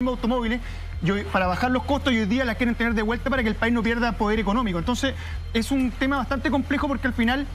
automóviles para bajar los costos y hoy día las quieren tener de vuelta para que el país no pierda poder económico. Entonces es un tema bastante complejo porque al final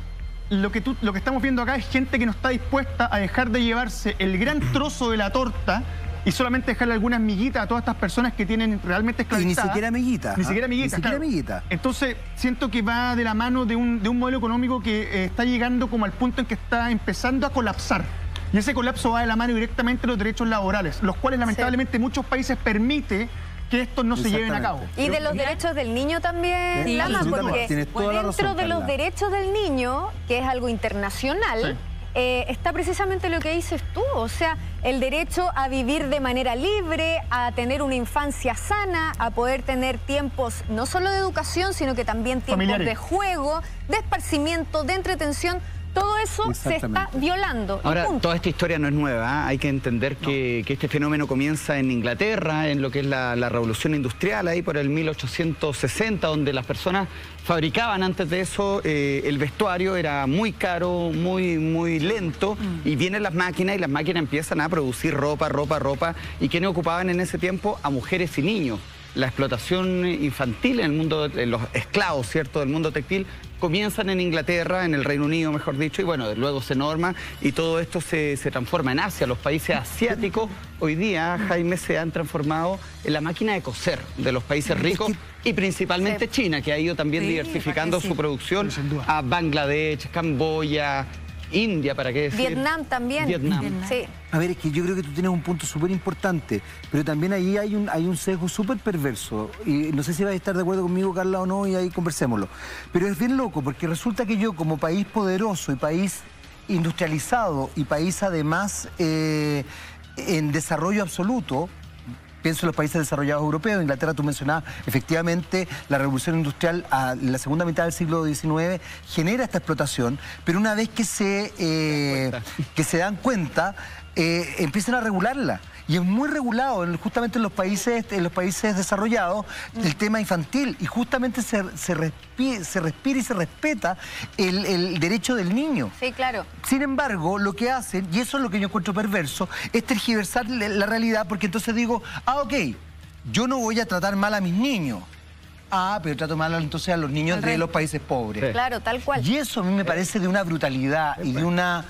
lo que estamos viendo acá es gente que no está dispuesta a dejar de llevarse el gran trozo de la torta y solamente dejarle algunas miguitas a todas estas personas que tienen realmente esclavizadas. Y ni siquiera amiguitas. Ni siquiera amiguitas, claro. Entonces siento que va de la mano de un modelo económico que está llegando como al punto en que está empezando a colapsar. Y ese colapso va de la mano directamente de los derechos laborales, los cuales lamentablemente muchos países permiten que estos no se lleven a cabo. Y de los derechos del niño también, sí, Lama, porque dentro de los derechos del niño, que es algo internacional, está precisamente lo que dices tú, o sea, el derecho a vivir de manera libre, a tener una infancia sana, a poder tener tiempos no solo de educación, sino que también tiempos de juego, de esparcimiento, de entretención. Todo eso se está violando. Ahora, toda esta historia no es nueva, ¿eh? Hay que entender que este fenómeno comienza en Inglaterra, en lo que es la revolución industrial, ahí por el 1860, donde las personas fabricaban antes de eso, el vestuario era muy caro, muy lento, y vienen las máquinas y las máquinas empiezan a producir ropa, y ¿quiénes ocupaban en ese tiempo? A mujeres y niños. La explotación infantil en el mundo, los esclavos, ¿cierto?, del mundo textil, comienzan en Inglaterra, en el Reino Unido, mejor dicho, y bueno, luego se norma y todo esto se transforma en Asia. Los países asiáticos hoy día, Jaime, se han transformado en la máquina de coser de los países ricos y principalmente China, que ha ido también diversificando su producción a Bangladesh, Camboya, India, ¿para qué decir? Vietnam también. Sí. A ver, es que yo creo que tú tienes un punto súper importante, pero también ahí hay un sesgo súper perverso. Y no sé si vas a estar de acuerdo conmigo, Carla, o no, y ahí conversémoslo. Pero es bien loco, porque resulta que yo, como país poderoso y país industrializado y país además en desarrollo absoluto, pienso en los países desarrollados europeos. Inglaterra, tú mencionabas, efectivamente, la revolución industrial a la segunda mitad del siglo XIX genera esta explotación, pero una vez que se dan cuenta, empiezan a regularla. Y es muy regulado, justamente en los países desarrollados, el tema infantil. Y justamente se respira y se respeta el derecho del niño. Sí, claro. Sin embargo, lo que hacen, y eso es lo que yo encuentro perverso, es tergiversar la realidad, porque entonces digo, ok, yo no voy a tratar mal a mis niños. Pero trato mal entonces a los niños de los países pobres. Sí. Claro, tal cual. Y eso a mí me parece de una brutalidad y de una...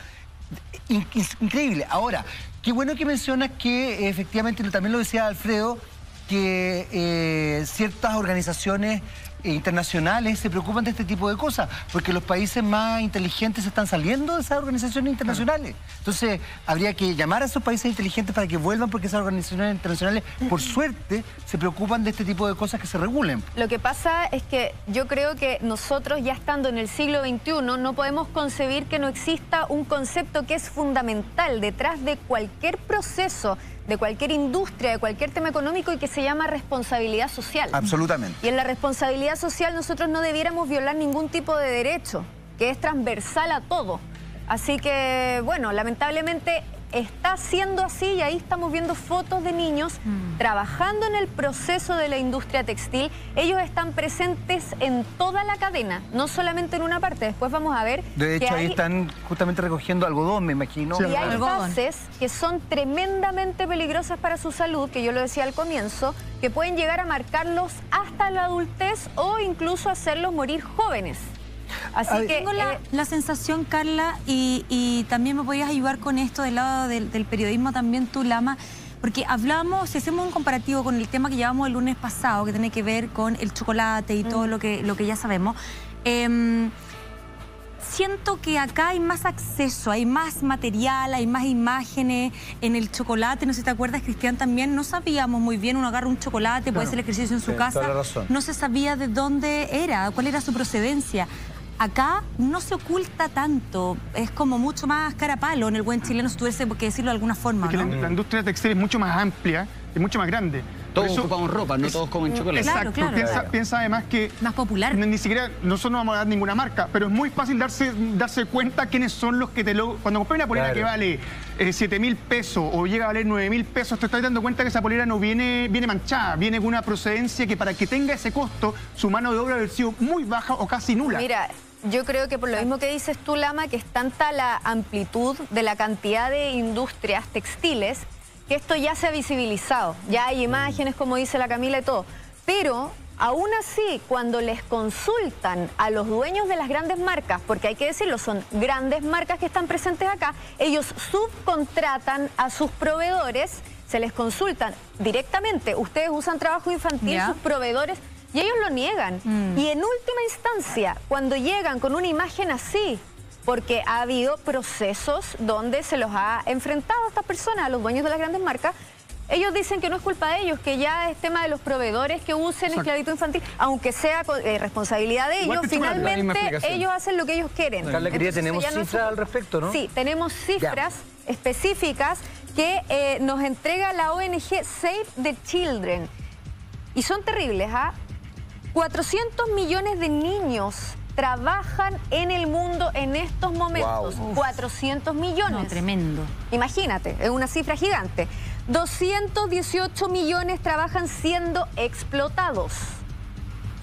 increíble. Ahora, qué bueno que mencionas que efectivamente, también lo decía Alfredo, que ciertas organizaciones internacionales se preocupan de este tipo de cosas, porque los países más inteligentes están saliendo de esas organizaciones internacionales. Entonces, habría que llamar a esos países inteligentes para que vuelvan, porque esas organizaciones internacionales, por suerte, se preocupan de este tipo de cosas que se regulen. Lo que pasa es que yo creo que nosotros, ya estando en el siglo XXI, no podemos concebir que no exista un concepto que es fundamental detrás de cualquier proceso, de cualquier industria, de cualquier tema económico, y que se llama responsabilidad social. Absolutamente. Y en la responsabilidad social nosotros no debiéramos violar ningún tipo de derecho, que es transversal a todo. Así que, bueno, lamentablemente está siendo así, y ahí estamos viendo fotos de niños trabajando en el proceso de la industria textil. Ellos están presentes en toda la cadena, no solamente en una parte. Después vamos a ver de hecho, ahí están justamente recogiendo algodón, me imagino. Y hay gases que son tremendamente peligrosas para su salud, que yo lo decía al comienzo, que pueden llegar a marcarlos hasta la adultez o incluso hacerlos morir jóvenes. Así que tengo la sensación, Carla, y también me podías ayudar con esto del lado del periodismo también tú, Lama, porque hablamos, si hacemos un comparativo con el tema que llevamos el lunes pasado, que tiene que ver con el chocolate y todo lo que ya sabemos, siento que acá hay más acceso, hay más material, hay más imágenes en el chocolate. No sé si te acuerdas, Cristian, también no sabíamos muy bien, uno agarra un chocolate, puede hacer ejercicio en su casa, no se sabía de dónde era, cuál era su procedencia. Acá no se oculta tanto, es como mucho más cara a palo en el buen chileno, si tuviese que decirlo de alguna forma, ¿no? La industria textil es mucho más amplia, es mucho más grande. Todos ocupamos ropa, no todos comen chocolate. Exacto, claro. Piensa además que... Más popular. Ni siquiera, nosotros no vamos a dar ninguna marca, pero es muy fácil darse cuenta quiénes son los que cuando compré una polera que vale 7.000 pesos o llega a valer 9.000 pesos, te estás dando cuenta que esa polera no viene manchada, viene con una procedencia que para que tenga ese costo, su mano de obra debe haber sido muy baja o casi nula. Mira, yo creo que por lo mismo que dices tú, Lama, que es tanta la amplitud de la cantidad de industrias textiles, que esto ya se ha visibilizado, ya hay imágenes, como dice la Camila y todo, pero aún así, cuando les consultan a los dueños de las grandes marcas, porque hay que decirlo, son grandes marcas que están presentes acá, ellos subcontratan a sus proveedores, se les consultan directamente, ustedes usan trabajo infantil, sus proveedores, y ellos lo niegan. Y en última instancia, cuando llegan con una imagen así, porque ha habido procesos donde se los ha enfrentado a estas personas, a los dueños de las grandes marcas, ellos dicen que no es culpa de ellos, que ya es tema de los proveedores que usen esclavitud infantil, aunque sea responsabilidad de ellos, finalmente ellos hacen lo que ellos quieren. Carla, querida, tenemos cifras al respecto, ¿no? Sí, tenemos cifras específicas que nos entrega la ONG Save the Children. Y son terribles, 400 millones de niños trabajan en el mundo en estos momentos. 400 millones. No, tremendo. Imagínate, es una cifra gigante. 218 millones trabajan siendo explotados.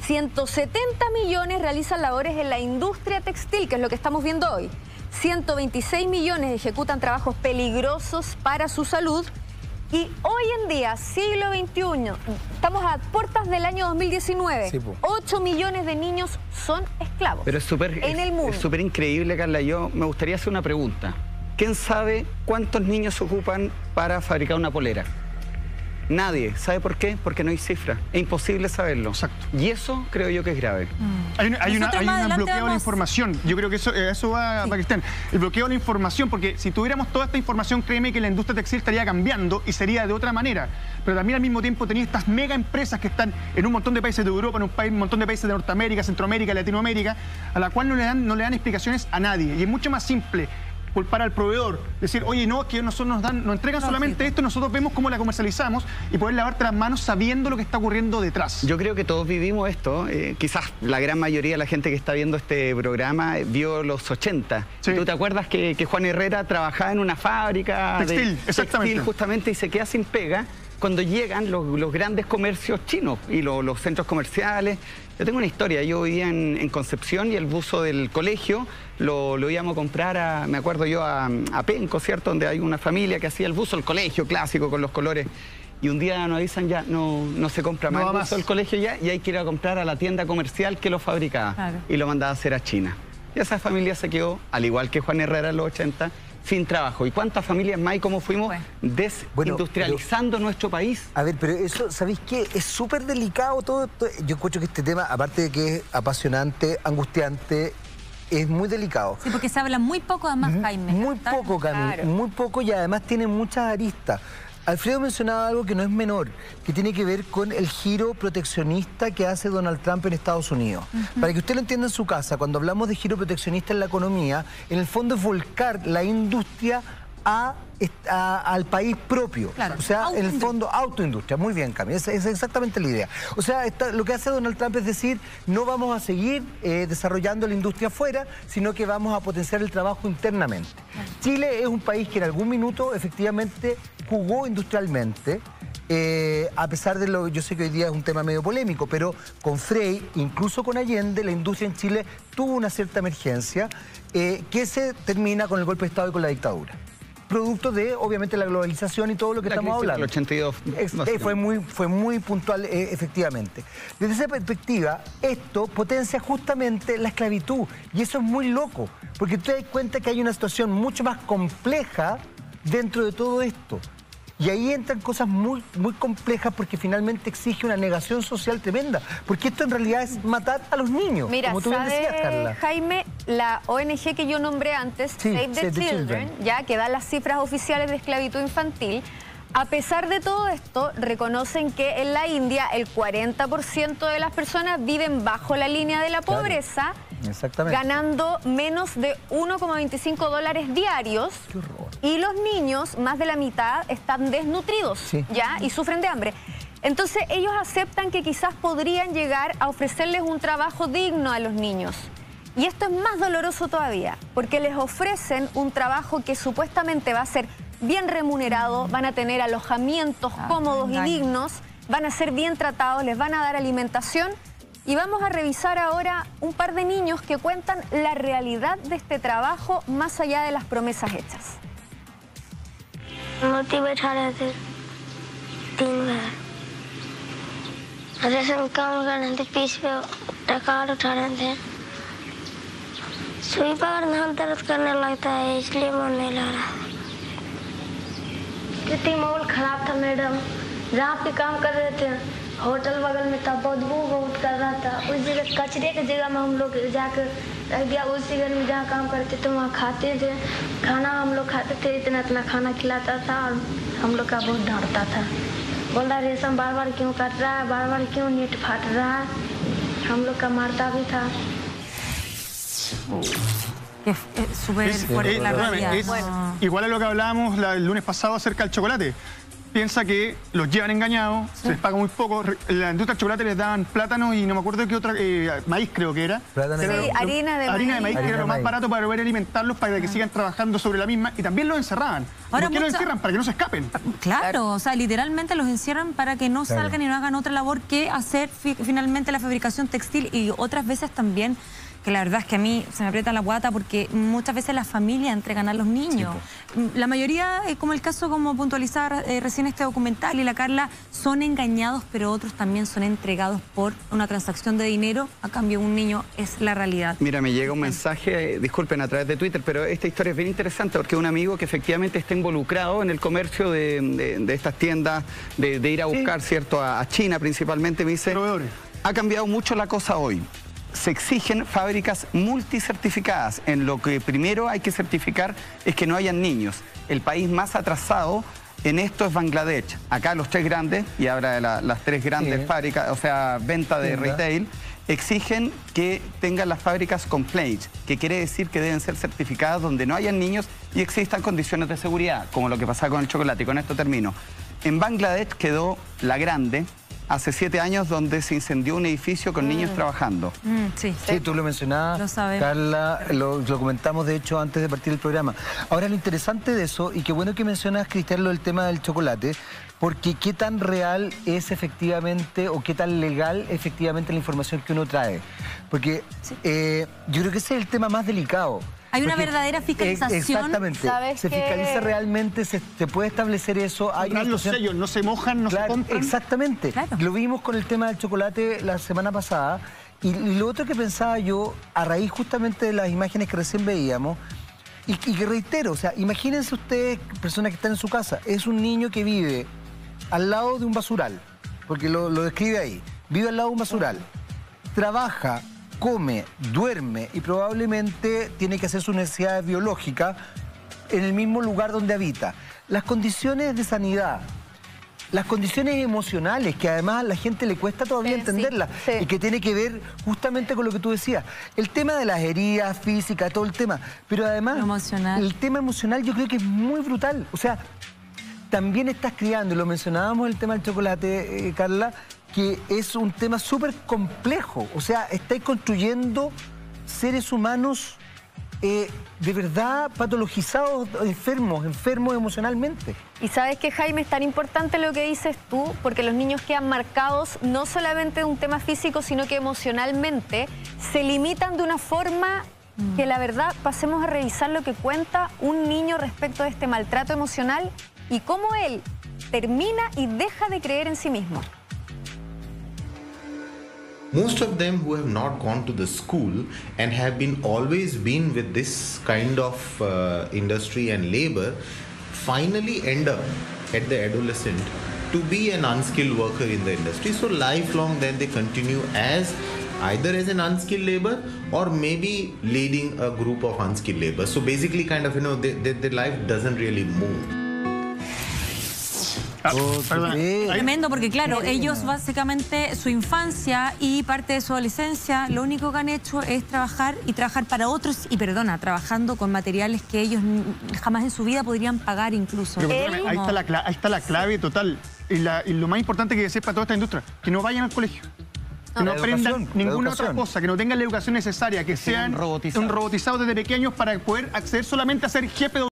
170 millones realizan labores en la industria textil, que es lo que estamos viendo hoy. 126 millones ejecutan trabajos peligrosos para su salud. Y hoy en día, siglo XXI, estamos a puertas del año 2019, 8 millones de niños son esclavos. Pero es súper increíble, Carla. Yo me gustaría hacer una pregunta. ¿Quién sabe cuántos niños se ocupan para fabricar una polera? Nadie. ¿Sabe por qué? Porque no hay cifra. Es imposible saberlo. Exacto. Y eso creo yo que es grave. Hay un bloqueo de la información. Yo creo que eso va para Cristian. El bloqueo de la información, porque si tuviéramos toda esta información, créeme que la industria textil estaría cambiando y sería de otra manera. Pero también al mismo tiempo tenía estas mega empresas que están en un montón de países de Europa, en un montón de países de Norteamérica, Centroamérica, Latinoamérica, a la cual no le dan explicaciones a nadie. Y es mucho más simple culpar al proveedor, decir, oye, no, que nosotros nos entregan solamente esto, nosotros vemos cómo la comercializamos y poder lavarte las manos sabiendo lo que está ocurriendo detrás. Yo creo que todos vivimos esto, quizás la gran mayoría de la gente que está viendo este programa vio los 80. Sí. ¿Tú te acuerdas que Juan Herrera trabajaba en una fábrica textil, exactamente, justamente, y se queda sin pega cuando llegan los grandes comercios chinos y los centros comerciales? Yo tengo una historia, yo vivía en Concepción y el buzo del colegio lo íbamos a comprar, me acuerdo yo, a Penco, ¿cierto? Donde hay una familia que hacía el buzo, el colegio clásico con los colores. Y un día nos avisan ya, no se compra más el buzo del colegio ya, y hay que ir a comprar a la tienda comercial que lo fabricaba. Claro. Y lo mandaba a hacer a China. Y esa familia se quedó, al igual que Juan Herrera en los 80, sin trabajo. ¿Y cuántas familias más y cómo fuimos desindustrializando nuestro país? A ver, pero eso, ¿sabéis qué? Es súper delicado todo. Yo encuentro que este tema, aparte de que es apasionante, angustiante, es muy delicado. Sí, porque se habla muy poco además, Jaime. Muy poco, Camila, claro. Muy poco, y además tiene muchas aristas. Alfredo mencionaba algo que no es menor, que tiene que ver con el giro proteccionista que hace Donald Trump en Estados Unidos. Para que usted lo entienda en su casa, cuando hablamos de giro proteccionista en la economía, en el fondo es volcar la industria al país propio. Claro. O sea, en el fondo, autoindustria. Muy bien, Cami, esa es exactamente la idea. O sea, lo que hace Donald Trump es decir, no vamos a seguir desarrollando la industria afuera, sino que vamos a potenciar el trabajo internamente. Chile es un país que en algún minuto efectivamente jugó industrialmente, a pesar de yo sé que hoy día es un tema medio polémico, pero con Frei, incluso con Allende, la industria en Chile tuvo una cierta emergencia que se termina con el golpe de Estado y con la dictadura. Producto de, obviamente, la globalización y todo lo que estamos hablando. El 82. Fue muy puntual, efectivamente. Desde esa perspectiva, esto potencia justamente la esclavitud. Y eso es muy loco, porque tú te das cuenta que hay una situación mucho más compleja dentro de todo esto. Y ahí entran cosas muy complejas porque finalmente exige una negación social tremenda. Porque esto en realidad es matar a los niños. Mira, como tú bien decías, Carla. Jaime, la ONG que yo nombré antes, Save the Children, ya que da las cifras oficiales de esclavitud infantil, a pesar de todo esto, reconocen que en la India el 40% de las personas viven bajo la línea de la pobreza, ganando menos de $1,25 diarios. Qué horror. Y los niños, más de la mitad, están desnutridos, ¿ya? Y sufren de hambre. Entonces ellos aceptan que quizás podrían llegar a ofrecerles un trabajo digno a los niños. Y esto es más doloroso todavía, porque les ofrecen un trabajo que supuestamente va a ser bien remunerado, van a tener alojamientos cómodos y dignos, van a ser bien tratados, les van a dar alimentación. Y vamos a revisar ahora un par de niños que cuentan la realidad de este trabajo más allá de las promesas hechas. मूर्ति बैठा रहे थे 3 बार। रेशम काम कर रहे थे, पीस पे टकार उठा रहे थे। सुई पकड़ना हाथ दर्द करने लगता है, इसलिए मन नहीं लग रहा। कितनी माहौल खराब था मैडम, जहाँ पे काम कर रहे थे होटल बगल में था, बदबू बहुत कर रहा था। उस जगह कचरे की जगह में हम लोग जाकर रख दिया। उस जगह में जहाँ काम करते थे वहाँ खाते थे, खाना हम लोग खाते थे, इतना खाना खिलाता था और हम लोग का बहुत डांटता था। बोल रहा रेशम बार बार क्यों काट रहा है, बार बार क्यों नेट फाट रहा है, हम लोग का मारता भी था। Es súper fuerte la realidad. Igual a lo que hablábamos el lunes pasado acerca del chocolate. Piensa que los llevan engañados, se les paga muy poco. La industria del chocolate les daban plátanos y no me acuerdo qué otra, maíz creo que era. Harina de maíz. Que era lo más barato para poder alimentarlos, para que sigan trabajando sobre la misma. Y también los encerraban. Ahora ¿Por qué los encierran? Para que no se escapen. Claro, o sea, literalmente los encierran para que no salgan y no hagan otra labor que hacer finalmente la fabricación textil. Y otras veces también, que la verdad es que a mí se me aprieta la guata porque muchas veces las familias entregan a los niños. La mayoría, como el caso como puntualizaba recién este documental y la Carla, son engañados, pero otros también son entregados por una transacción de dinero a cambio de un niño. Es la realidad. Mira, me llega un mensaje, disculpen, a través de Twitter, pero esta historia es bien interesante porque un amigo que efectivamente está involucrado en el comercio de estas tiendas, de ir a buscar, ¿cierto?, a China principalmente, me dice, ha cambiado mucho la cosa hoy. Se exigen fábricas multicertificadas. En lo que primero hay que certificar es que no hayan niños. El país más atrasado en esto es Bangladesh. Acá los 3 grandes, y ahora de las 3 grandes fábricas, o sea, venta de retail, exigen que tengan las fábricas compliant, que quiere decir que deben ser certificadas donde no hayan niños y existan condiciones de seguridad, como lo que pasaba con el chocolate. Y con esto termino. En Bangladesh quedó la grande, hace 7 años, donde se incendió un edificio con niños trabajando. Sí, tú lo mencionabas, lo sabes. Carla, lo comentamos de hecho antes de partir el programa. Ahora, lo interesante de eso, y qué bueno que mencionas, Cristian, lo del tema del chocolate, porque qué tan real es efectivamente o qué tan legal efectivamente la información que uno trae. Porque yo creo que ese es el tema más delicado. Hay una verdadera fiscalización. Exactamente. Se fiscaliza realmente, se puede establecer eso. Hay los sellos, no se mojan, no se compran. Exactamente. Claro. Lo vimos con el tema del chocolate la semana pasada. Y lo otro que pensaba yo, a raíz justamente de las imágenes que recién veíamos, y que reitero, o sea, imagínense ustedes, personas que están en su casa, es un niño que vive al lado de un basural, porque lo describe ahí, vive al lado de un basural, trabaja, come, duerme y probablemente tiene que hacer sus necesidades biológicas en el mismo lugar donde habita. Las condiciones de sanidad, las condiciones emocionales, que además a la gente le cuesta todavía entenderlas, y que tiene que ver justamente con lo que tú decías. El tema de las heridas físicas, todo el tema, pero además el tema emocional yo creo que es muy brutal. O sea, también estás criando, y lo mencionábamos el tema del chocolate, Carla, que es un tema súper complejo. O sea, estáis construyendo seres humanos de verdad patologizados, enfermos emocionalmente. Y sabes que, Jaime, es tan importante lo que dices tú, porque los niños quedan marcados no solamente de un tema físico, sino que emocionalmente se limitan de una forma que, la verdad, pasemos a revisar lo que cuenta un niño respecto a este maltrato emocional y cómo él termina y deja de creer en sí mismo. Most of them who have not gone to the school and have always been with this kind of industry and labor finally end up at the adolescent to be an unskilled worker in the industry. So lifelong then they continue as either as an unskilled labor or maybe leading a group of unskilled labor. So basically kind of, their life doesn't really move. Tremendo, porque claro, ellos básicamente su infancia y parte de su adolescencia lo único que han hecho es trabajar y trabajar para otros y, trabajando con materiales que ellos jamás en su vida podrían pagar incluso. Pero, ahí está la clave total y lo más importante que sepa toda esta industria, que no vayan al colegio. Que no aprendan ninguna otra cosa, que no tengan la educación necesaria, que sean robotizados desde pequeños para poder acceder solamente a ser jefe de